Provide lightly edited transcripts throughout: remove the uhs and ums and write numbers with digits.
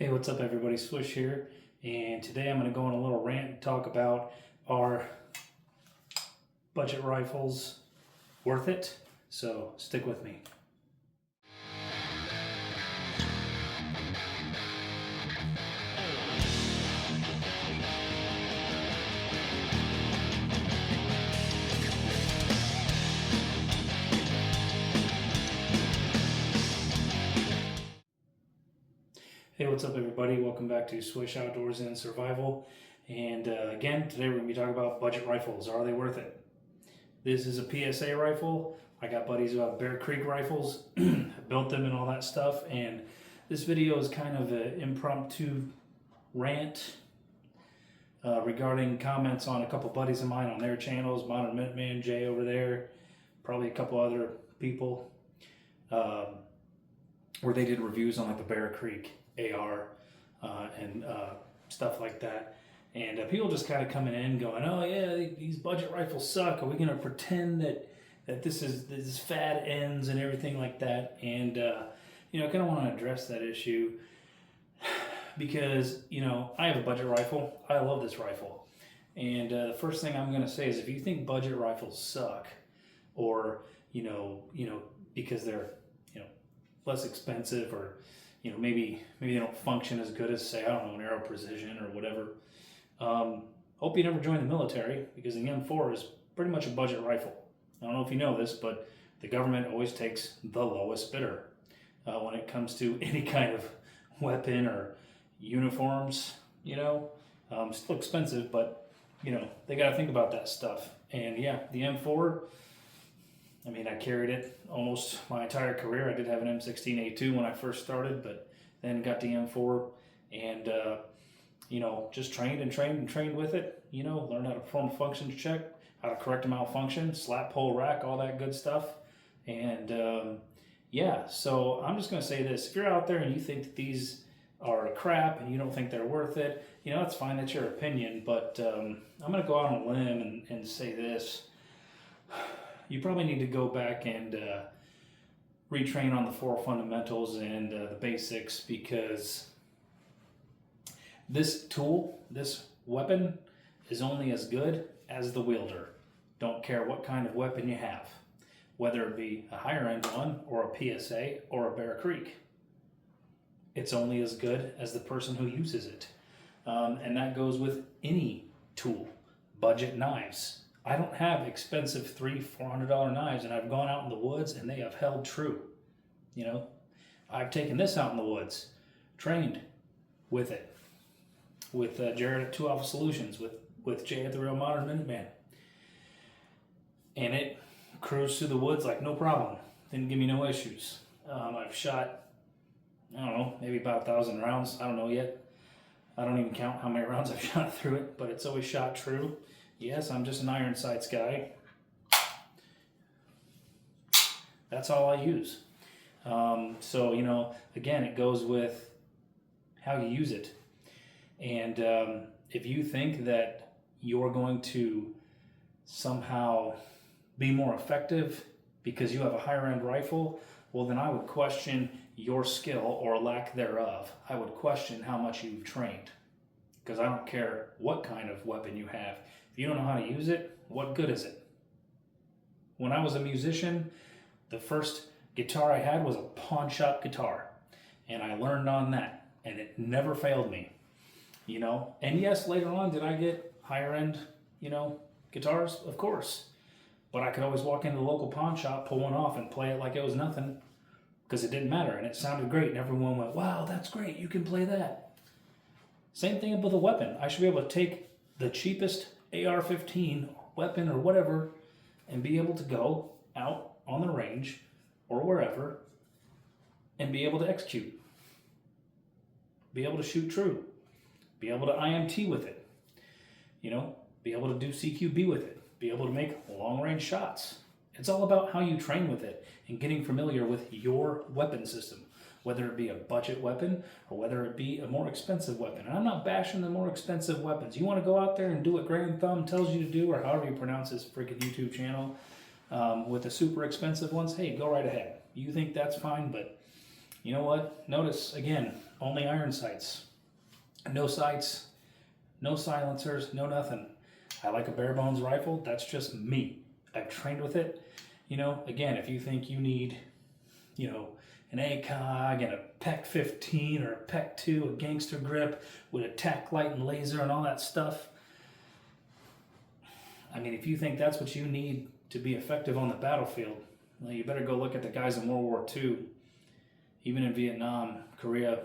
Hey, what's up everybody, Swish here, and today I'm going to go on a little rant and talk about are budget rifles worth it? So stick with me. Hey, what's up everybody? Welcome back to Swish Outdoors and Survival. And again, today we're going to be talking about budget rifles. Are they worth it? This is a PSA rifle. I got buddies who have Bear Creek rifles, built them and all that stuff. And this video is kind of an impromptu rant regarding comments on a couple buddies of mine on their channels, Modern Minuteman, Jay over there, probably a couple other people, where they did reviews on like the Bear Creek AR and stuff like that. And people just kind of coming in going, oh yeah, these budget rifles suck. Are we going to pretend that this fad ends and everything like that? And I kind of want to address that issue because, I have a budget rifle. I love this rifle. And the first thing I'm going to say is if you think budget rifles suck or, because they're, less expensive or, maybe they don't function as good as, say, I don't know, an Aero Precision or whatever. Hope you never join the military because the M4 is pretty much a budget rifle. I don't know if you know this, but the government always takes the lowest bidder when it comes to any kind of weapon or uniforms, still expensive, but, they got to think about that stuff. And yeah, the M4, I carried it almost my entire career. I did have an M16A2 when I first started, but then got the M4 and, just trained with it, learned how to perform a functions check, how to correct a malfunction, slap, pull, rack, all that good stuff. And so I'm just going to say this. If you're out there and you think that these are crap and you don't think they're worth it, that's fine. That's your opinion. But I'm going to go out on a limb and say this. You probably need to go back and retrain on the 4 fundamentals and the basics, because this tool, this weapon, is only as good as the wielder. Don't care what kind of weapon you have, whether it be a higher end one or a PSA or a Bear Creek. It's only as good as the person who uses it. And that goes with any tool. Budget knives. I don't have expensive $300-$400 knives, and I've gone out in the woods and they have held true. I've taken this out in the woods, trained with it, with Jared at 2 Alpha Solutions, with Jay at the Real Modern Minuteman, and it cruised through the woods like no problem. Didn't give me no issues. I've shot, I don't know, maybe about 1,000 rounds. I don't know yet. I don't even count how many rounds I've shot through it, but it's always shot true. Yes, I'm just an iron sights guy. That's all I use. Again, it goes with how you use it. And if you think that you're going to somehow be more effective because you have a higher end rifle, well then I would question your skill or lack thereof. I would question how much you've trained, because I don't care what kind of weapon you have. If you don't know how to use it, what good is it? When I was a musician, the first guitar I had was a pawn shop guitar, and I learned on that, and it never failed me, And yes, later on, did I get higher end, guitars? Of course. But I could always walk into the local pawn shop, pull one off, and play it like it was nothing, because it didn't matter, and it sounded great, and everyone went, wow, that's great, you can play that. Same thing with a weapon. I should be able to take the cheapest AR-15 weapon or whatever and be able to go out on the range or wherever and be able to execute. Be able to shoot true. Be able to IMT with it. Be able to do CQB with it. Be able to make long-range shots. It's all about how you train with it and getting familiar with your weapon system, whether it be a budget weapon or whether it be a more expensive weapon. And I'm not bashing the more expensive weapons. You want to go out there and do what Grand Thumb tells you to do, or however you pronounce his freaking YouTube channel, with the super expensive ones, hey, go right ahead. You think that's fine, but you know what? Notice, again, only iron sights. No sights, no silencers, no nothing. I like a bare bones rifle. That's just me. I've trained with it. You know, again, if you think you need, you know, an ACOG and a PEC 15 or a PEC 2, a gangster grip with a tac light and laser and all that stuff. I mean, if you think that's what you need to be effective on the battlefield, well, you better go look at the guys in World War II, even in Vietnam, Korea.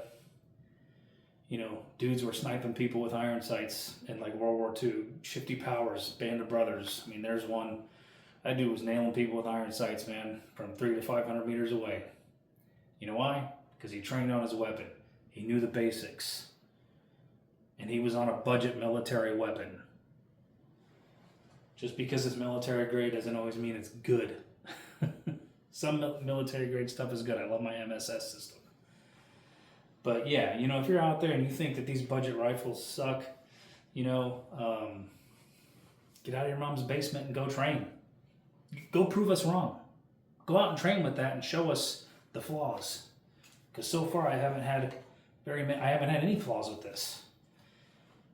You know, dudes were sniping people with iron sights in like World War II. Shifty Powers, Band of Brothers. I mean, there's one. That dude was nailing people with iron sights, man, from 300 to 500 meters away. You know why? Because he trained on his weapon. He knew the basics. And he was on a budget military weapon. Just because it's military grade doesn't always mean it's good. Some military grade stuff is good. I love my MSS system. But yeah, you know, if you're out there and you think that these budget rifles suck, you know, get out of your mom's basement and go train. Go prove us wrong. Go out and train with that and show us the flaws. Because so far I haven't had any flaws with this.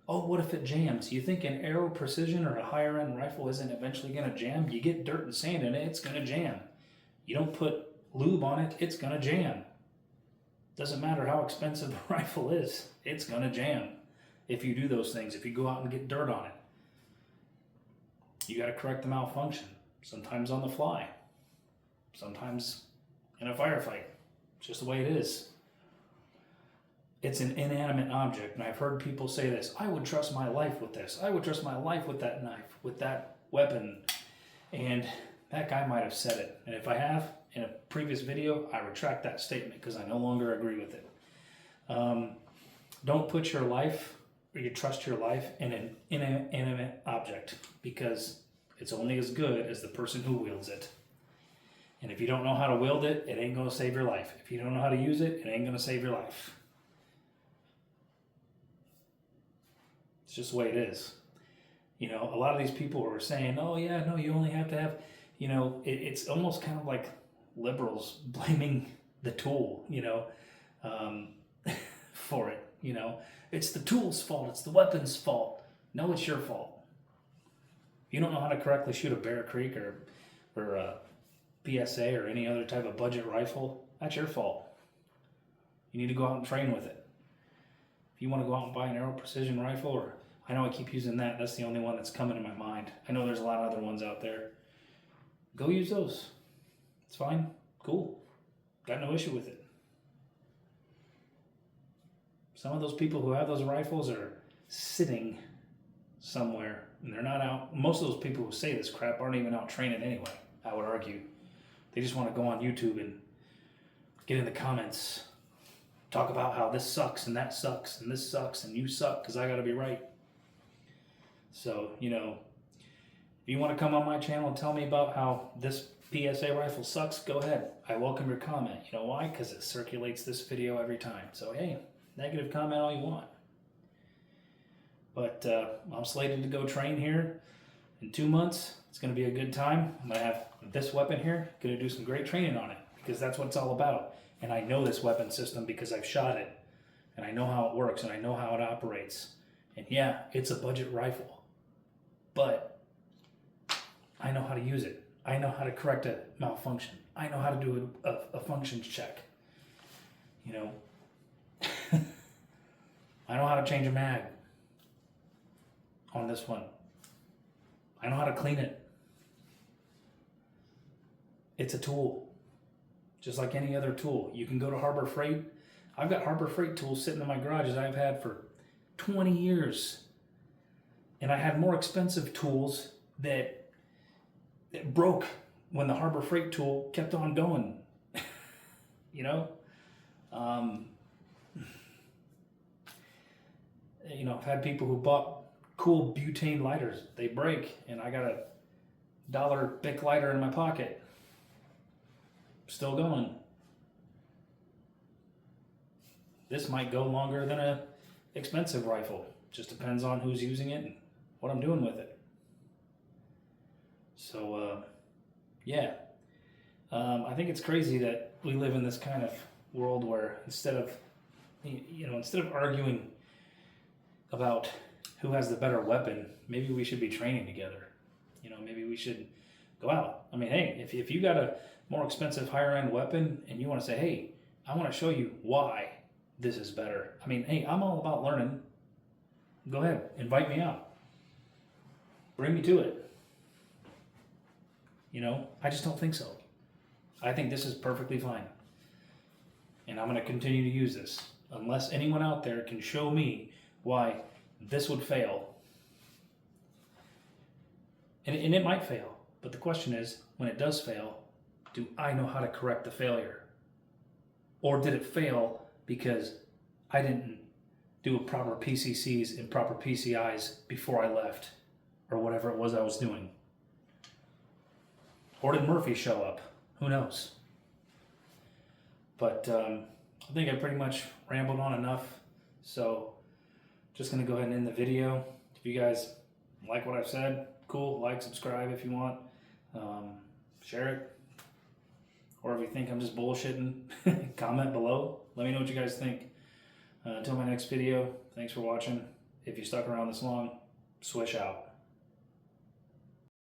Oh, what if it jams? You think an Aero Precision or a higher end rifle isn't eventually going to jam? You get dirt and sand in it, it's going to jam. You don't put lube on it, it's going to jam. Doesn't matter how expensive the rifle is, it's going to jam if you do those things, if you go out and get dirt on it. You got to correct the malfunction, sometimes on the fly, sometimes in a firefight. It's just the way it is. It's an inanimate object, and I've heard people say this, I would trust my life with this. I would trust my life with that knife, with that weapon. And that guy might have said it. And if I have, in a previous video, I retract that statement because I no longer agree with it. Don't put your life, or you trust your life in an inanimate object, because it's only as good as the person who wields it. And if you don't know how to wield it, it ain't going to save your life. If you don't know how to use it, it ain't going to save your life. It's just the way it is. You know, a lot of these people are saying, oh yeah, no, you only have to have, you know, it's almost kind of like liberals blaming the tool, you know, for it, you know. It's the tool's fault, it's the weapon's fault. No, it's your fault. If you don't know how to correctly shoot a Bear Creek or a PSA or any other type of budget rifle, that's your fault. You need to go out and train with it. If you want to go out and buy an Aero Precision rifle, or I know I keep using that, that's the only one that's coming to my mind. I know there's a lot of other ones out there. Go use those. It's fine. Cool. Got no issue with it. Some of those people who have those rifles are sitting somewhere and they're not out. Most of those people who say this crap aren't even out training anyway, I would argue. They just want to go on YouTube and get in the comments, talk about how this sucks and that sucks and this sucks and you suck because I got to be right. So, you know, if you want to come on my channel and tell me about how this PSA rifle sucks, go ahead. I welcome your comment. You know why? Because it circulates this video every time. So, hey, negative comment all you want. But I'm slated to go train here in 2 months. It's going to be a good time. I'm going to have this weapon here. Going to do some great training on it because that's what it's all about. And I know this weapon system because I've shot it. And I know how it works and I know how it operates. And yeah, it's a budget rifle. But I know how to use it. I know how to correct a malfunction. I know how to do a functions check. You know, I know how to change a mag on this one. I know how to clean it. It's a tool, just like any other tool. You can go to Harbor Freight. I've got Harbor Freight tools sitting in my garage that I've had for 20 years. And I had more expensive tools that broke when the Harbor Freight tool kept on going. You know? You know, I've had people who bought cool butane lighters. They break, and I got a $1 Bic lighter in my pocket. Still going. This might go longer than a expensive rifle. Just depends on who's using it and what I'm doing with it. So, yeah. I think it's crazy that we live in this kind of world where instead of instead of arguing about who has the better weapon, maybe we should be training together. Maybe we should go out. I mean, hey, if you got a more expensive, higher end weapon and you want to say, hey, I want to show you why this is better. I mean, hey, I'm all about learning. Go ahead, invite me out. Bring me to it. I just don't think so. I think this is perfectly fine. And I'm going to continue to use this unless anyone out there can show me why this would fail. And it might fail. But the question is, when it does fail, do I know how to correct the failure? Or did it fail because I didn't do a proper PCCs and proper PCIs before I left? Or whatever it was I was doing? Or did Murphy show up? Who knows? But I think I pretty much rambled on enough. So just going to go ahead and end the video. If you guys like what I've said, cool. Like, subscribe if you want. Share it. Or if you think I'm just bullshitting, comment below. Let me know what you guys think. Until my next video, thanks for watching. If you stuck around this long, swish out.